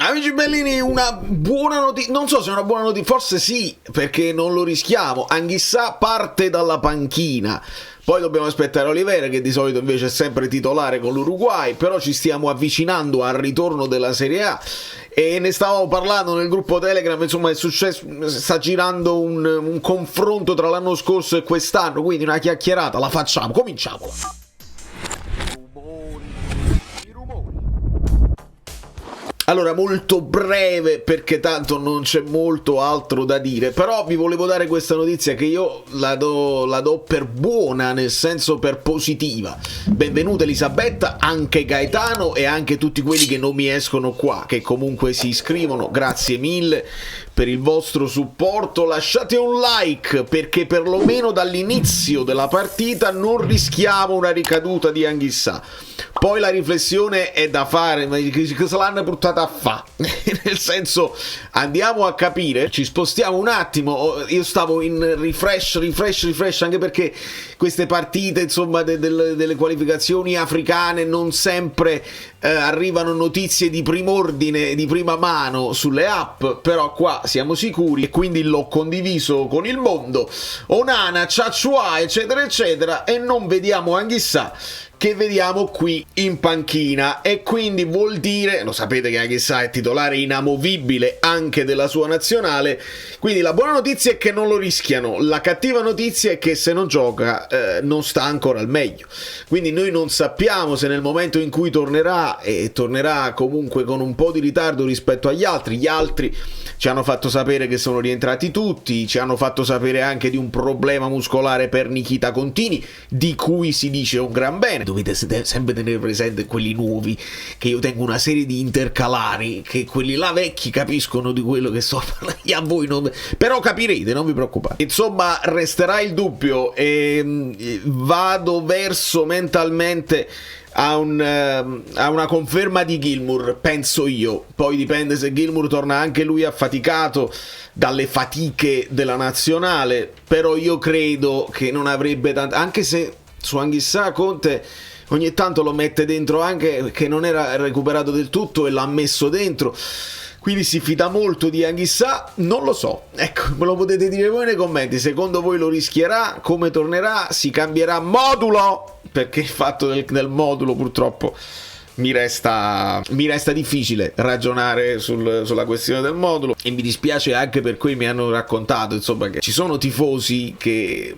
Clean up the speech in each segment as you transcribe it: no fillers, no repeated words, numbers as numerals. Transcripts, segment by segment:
Amici bellini, una buona notizia, non so se è una buona notizia, forse sì, perché non lo rischiamo. Anghissà parte dalla panchina. Poi dobbiamo aspettare Oliveira, che di solito invece è sempre titolare con l'Uruguay, però ci stiamo avvicinando al ritorno della Serie A e ne stavamo parlando nel gruppo Telegram. Insomma, è successo, sta girando un confronto tra l'anno scorso e quest'anno, quindi una chiacchierata la facciamo, cominciamola. Allora, molto breve, perché tanto non c'è molto altro da dire, però vi volevo dare questa notizia che io la do per buona, nel senso per positiva. Benvenuta Elisabetta, anche Gaetano e anche tutti quelli che non mi escono qua, che comunque si iscrivono, grazie mille per il vostro supporto. Lasciate un like, perché perlomeno dall'inizio della partita non rischiamo una ricaduta di Anghissà. Poi la riflessione è da fare, ma cosa l'hanno portata a fare? Nel senso, andiamo a capire, ci spostiamo un attimo. Io stavo in refresh, anche perché queste partite, insomma, delle qualificazioni africane non sempre arrivano notizie di prim'ordine, di prima mano sulle app, però qua siamo sicuri e quindi l'ho condiviso con il mondo. Onana, Ciacciua, eccetera eccetera, e non vediamo Anghissà, che vediamo qui in panchina, e quindi vuol dire, lo sapete che Anghissà è titolare inamovibile anche della sua nazionale, quindi la buona notizia è che non lo rischiano, la cattiva notizia è che se non gioca non sta ancora al meglio, quindi noi non sappiamo se nel momento in cui tornerà, e tornerà comunque con un po' di ritardo rispetto agli altri. Gli altri ci hanno fatto sapere che sono rientrati tutti, ci hanno fatto sapere anche di un problema muscolare per Nikita Contini, di cui si dice un gran bene. Dovete sempre tenere presente quelli nuovi, che io tengo una serie di intercalari, che quelli là vecchi capiscono di quello che sto parlando, a voi non, però capirete, non vi preoccupate. Insomma, resterà il dubbio e vado verso mentalmente a una conferma di Gilmour, penso io. Poi dipende se Gilmour torna anche lui affaticato dalle fatiche della nazionale, però io credo che non avrebbe tanto, anche se su Anghissà Conte ogni tanto lo mette dentro, anche che non era recuperato del tutto, e l'ha messo dentro, quindi si fida molto di Anghissà. Non lo so, ecco, me lo potete dire voi nei commenti. Secondo voi lo rischierà? Come tornerà? Si cambierà modulo? Perché il fatto del modulo purtroppo mi resta difficile ragionare sulla questione del modulo, e mi dispiace anche per cui mi hanno raccontato, insomma, che ci sono tifosi che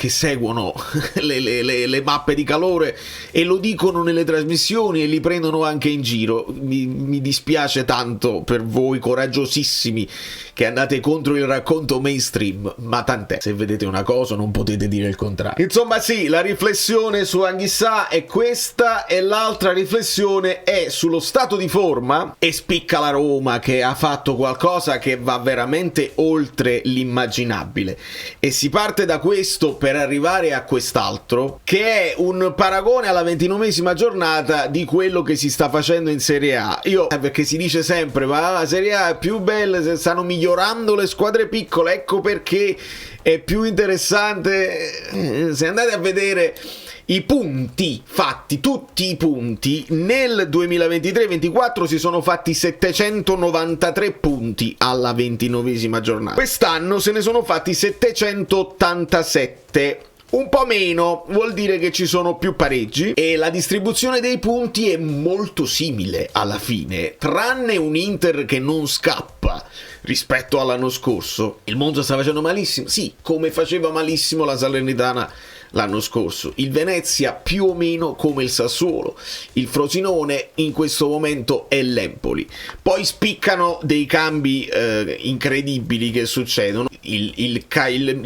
seguono le mappe di calore e lo dicono nelle trasmissioni e li prendono anche in giro. Mi dispiace tanto per voi coraggiosissimi che andate contro il racconto mainstream, ma tant'è, se vedete una cosa non potete dire il contrario. Insomma, sì, la riflessione su Anghissà è questa, e l'altra riflessione è sullo stato di forma, e spicca la Roma, che ha fatto qualcosa che va veramente oltre l'immaginabile, e si parte da questo per arrivare a quest'altro, che è un paragone alla 29esima giornata di quello che si sta facendo in Serie A. Perché si dice sempre, ma la Serie A è più bella se stanno migliorando le squadre piccole, ecco perché è più interessante. Se andate a vedere i punti fatti, tutti i punti, nel 2023-24 si sono fatti 793 punti alla 29esima giornata. Quest'anno se ne sono fatti 787. Un po' meno, vuol dire che ci sono più pareggi e la distribuzione dei punti è molto simile alla fine, tranne un Inter che non scappa rispetto all'anno scorso. Il Monza sta facendo malissimo, sì, come faceva malissimo la Salernitana l'anno scorso. Il Venezia più o meno come il Sassuolo. Il Frosinone in questo momento è l'Empoli. Poi spiccano dei cambi incredibili che succedono. Il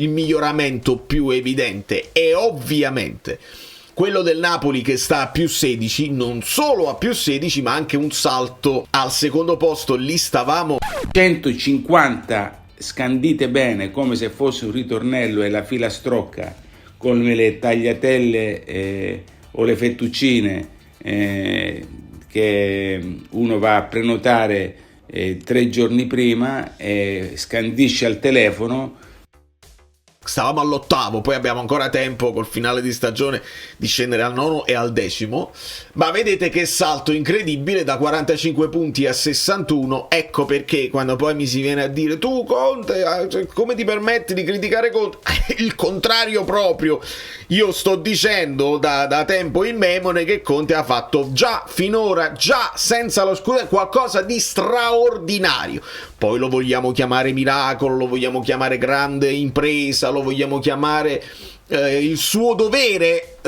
miglioramento più evidente è ovviamente quello del Napoli, che sta a più 16, non solo a più 16 ma anche un salto al secondo posto. Lì stavamo 150 scandite bene come se fosse un ritornello e la filastrocca con le tagliatelle o le fettuccine che uno va a prenotare 3 giorni prima e scandisce al telefono stavamo all'8º, poi abbiamo ancora tempo col finale di stagione di scendere al 9º e al 10º, ma vedete che salto incredibile da 45 punti a 61. Ecco perché quando poi mi si viene a dire tu Conte, come ti permetti di criticare Conte? Il contrario proprio, io sto dicendo da tempo immemore che Conte ha fatto già finora, già senza lo scudetto, qualcosa di straordinario. Poi lo vogliamo chiamare miracolo, lo vogliamo chiamare grande impresa, lo vogliamo chiamare il suo dovere,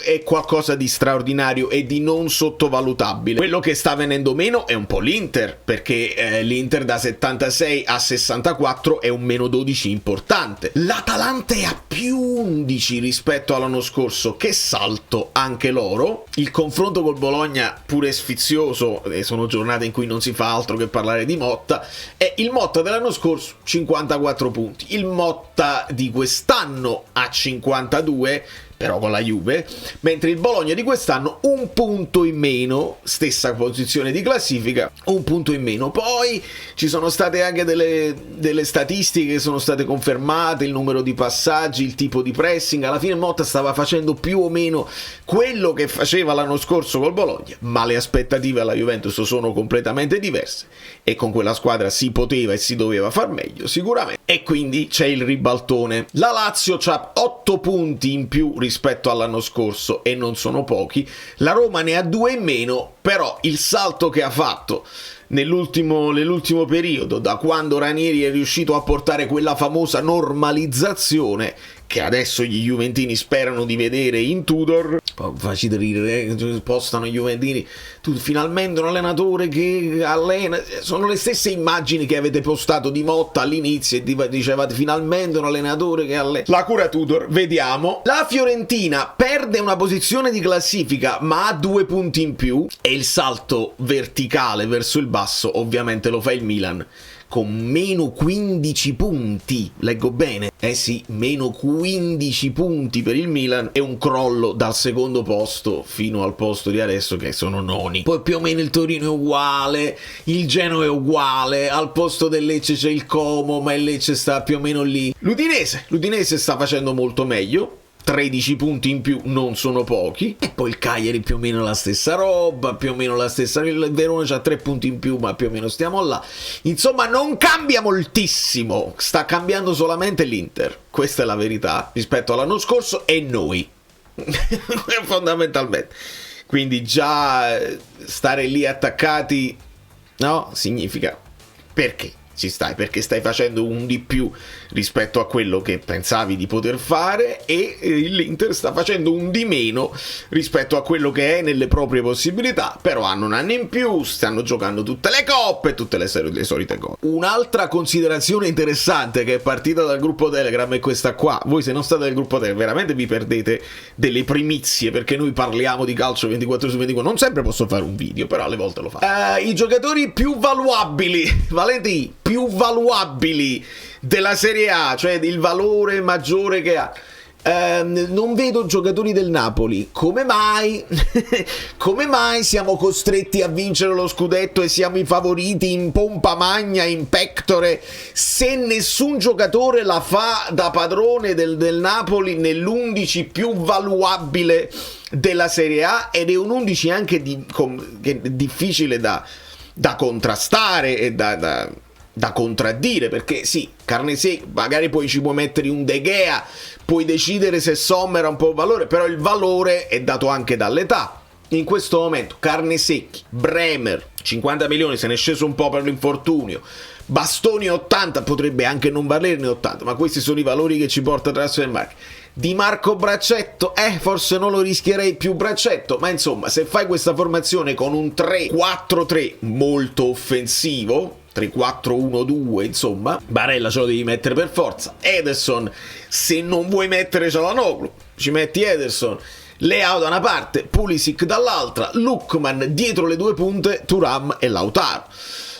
è qualcosa di straordinario e di non sottovalutabile. Quello che sta venendo meno è un po' l'Inter, perché l'Inter da 76 a 64 è un meno 12 importante. L'Atalanta è a più 11 rispetto all'anno scorso, che salto anche loro. Il confronto col Bologna pure sfizioso, sono giornate in cui non si fa altro che parlare di Motta, e il Motta dell'anno scorso 54 punti, il Motta di quest'anno a 52, però con la Juve, mentre il Bologna di quest'anno un punto in meno, stessa posizione di classifica, un punto in meno. Poi ci sono state anche delle statistiche che sono state confermate, il numero di passaggi, il tipo di pressing. Alla fine Motta stava facendo più o meno quello che faceva l'anno scorso col Bologna, ma le aspettative alla Juventus sono completamente diverse e con quella squadra si poteva e si doveva far meglio sicuramente, e quindi c'è il ribaltone. La Lazio c'ha 8 punti in più rispetto all'anno scorso e non sono pochi, la Roma ne ha 2 in meno, però il salto che ha fatto nell'ultimo periodo, da quando Ranieri è riuscito a portare quella famosa normalizzazione che adesso gli juventini sperano di vedere in Tudor, facile ridere, postano gli juventini, tu finalmente un allenatore che allena, sono le stesse immagini che avete postato di Motta all'inizio e dicevate finalmente un allenatore che allena. La cura Tudor, vediamo. La Fiorentina perde una posizione di classifica ma ha 2 punti in più, e il salto verticale verso il basso ovviamente lo fa il Milan con meno 15 punti, leggo bene, sì, meno 15 punti per il Milan, e un crollo dal secondo posto fino al posto di adesso che sono noni. Poi più o meno il Torino è uguale, il Genoa è uguale, al posto del Lecce c'è il Como, ma il Lecce sta più o meno lì. L'Udinese sta facendo molto meglio, 13 punti in più non sono pochi, e poi il Cagliari più o meno la stessa roba, più o meno la stessa, il Verona c'ha 3 punti in più ma più o meno stiamo là, insomma non cambia moltissimo, sta cambiando solamente l'Inter, questa è la verità rispetto all'anno scorso, e noi fondamentalmente, quindi già stare lì attaccati, no, significa perché ci stai, perché stai facendo un di più rispetto a quello che pensavi di poter fare, e l'Inter sta facendo un di meno rispetto a quello che è nelle proprie possibilità, però hanno un anno in più, stanno giocando tutte le coppe, tutte le solite cose. Un'altra considerazione interessante che è partita dal gruppo Telegram è questa qua. Voi se non state nel gruppo Telegram veramente vi perdete delle primizie, perché noi parliamo di calcio 24/24, non sempre posso fare un video, però alle volte lo faccio. I giocatori più valuabili, Valenti, più valuabili della Serie A, cioè il valore maggiore che ha. Non vedo giocatori del Napoli. Come mai? Come mai siamo costretti a vincere lo scudetto e siamo i favoriti in pompa magna, in pectore, se nessun giocatore la fa da padrone del Napoli nell'11 più valuabile della Serie A, ed è un 11 anche difficile da contrastare e da contraddire, perché sì, carne secca, magari poi ci puoi mettere un De Gea, puoi decidere se Sommer ha un po' valore, però il valore è dato anche dall'età. In questo momento carne secchi, Bremer 50 milioni, se ne è sceso un po' per l'infortunio, Bastoni 80, potrebbe anche non valerne 80, ma questi sono i valori che ci porta Transfermarkt. Di Marco Braccetto, forse non lo rischierei più Braccetto, ma insomma, se fai questa formazione con un 3-4-3 molto offensivo, 3-4-1-2, insomma, Barella ce lo devi mettere per forza. Ederson, se non vuoi mettere Çalhanoğlu, ci metti Ederson, Leao da una parte, Pulisic dall'altra, Lookman dietro le 2 punte, Thuram e Lautaro.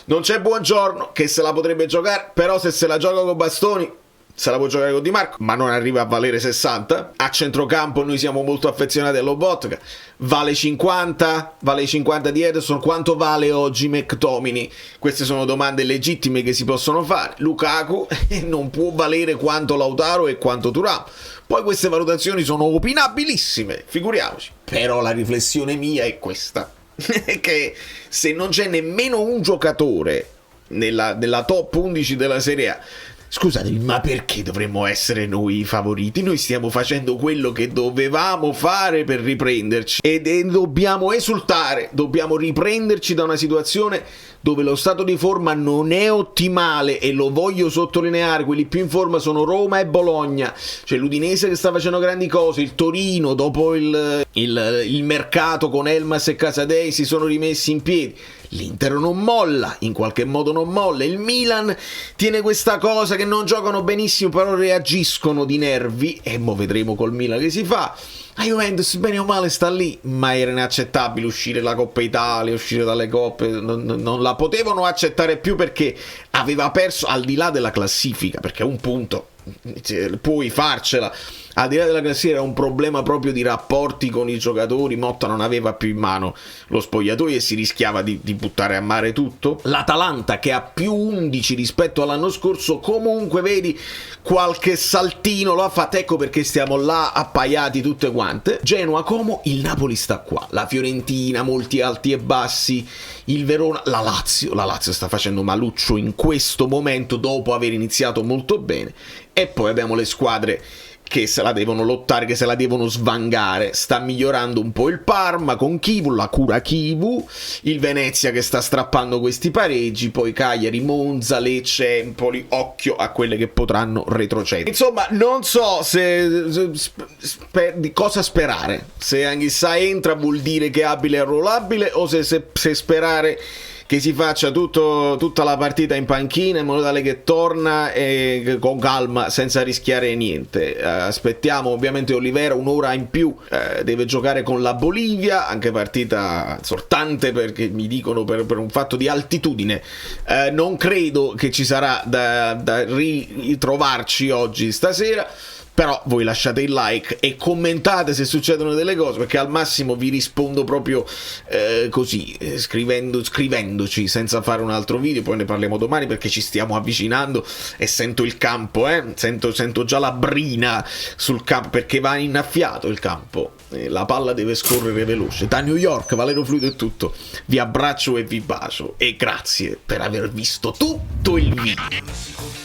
Non c'è Buongiorno che se la potrebbe giocare, però se la gioca con Bastoni se la può giocare con Di Marco, ma non arriva a valere 60. A centrocampo noi siamo molto affezionati a Lobotka, vale 50, vale 50 di Ederson, quanto vale oggi McTominay? Queste sono domande legittime che si possono fare. Lukaku non può valere quanto Lautaro e quanto Thuram. Poi queste valutazioni sono opinabilissime, figuriamoci. Però la riflessione mia è questa, che se non c'è nemmeno un giocatore nella top 11 della Serie A, scusatemi, ma perché dovremmo essere noi i favoriti? Noi stiamo facendo quello che dovevamo fare per riprenderci e dobbiamo esultare, dobbiamo riprenderci da una situazione dove lo stato di forma non è ottimale, e lo voglio sottolineare. Quelli più in forma sono Roma e Bologna, cioè l'Udinese che sta facendo grandi cose, il Torino dopo il mercato con Elmas e Casadei si sono rimessi in piedi, l'Inter non molla, in qualche modo non molla, il Milan tiene questa cosa che non giocano benissimo però reagiscono di nervi, e mo vedremo col Milan che si fa. La Juventus bene o male sta lì, ma era inaccettabile uscire dalla Coppa Italia, uscire dalle coppe, non la potevano accettare più perché aveva perso, al di là della classifica, perché a un punto puoi farcela, al di là della classifica era un problema proprio di rapporti con i giocatori. Motta non aveva più in mano lo spogliatoio e si rischiava di buttare a mare tutto. L'Atalanta che ha più 11 rispetto all'anno scorso, comunque vedi qualche saltino lo ha fatto, ecco perché stiamo là appaiati tutte quante. Genoa, Como, il Napoli sta qua, la Fiorentina molti alti e bassi, il Verona, la Lazio sta facendo maluccio in questo momento dopo aver iniziato molto bene, e poi abbiamo le squadre che se la devono lottare, che se la devono svangare. Sta migliorando un po' il Parma con Chivu, la cura Chivu, il Venezia che sta strappando questi pareggi, poi Cagliari, Monza, Lecce, Empoli, occhio a quelle che potranno retrocedere. Insomma, non so di cosa sperare, se Anghissà entra vuol dire che è abile e arruolabile, o se sperare che si faccia tutta la partita in panchina in modo tale che torna con calma senza rischiare niente. Aspettiamo ovviamente Olivera un'ora in più, deve giocare con la Bolivia, anche partita esortante perché mi dicono per un fatto di altitudine. Non credo che ci sarà da ritrovarci oggi stasera, però voi lasciate il like e commentate se succedono delle cose, perché al massimo vi rispondo proprio così, scrivendoci, senza fare un altro video. Poi ne parliamo domani perché ci stiamo avvicinando e sento il campo, sento già la brina sul campo, perché va innaffiato il campo, la palla deve scorrere veloce. Da New York, Valerio Fluido è tutto, vi abbraccio e vi bacio e grazie per aver visto tutto il video.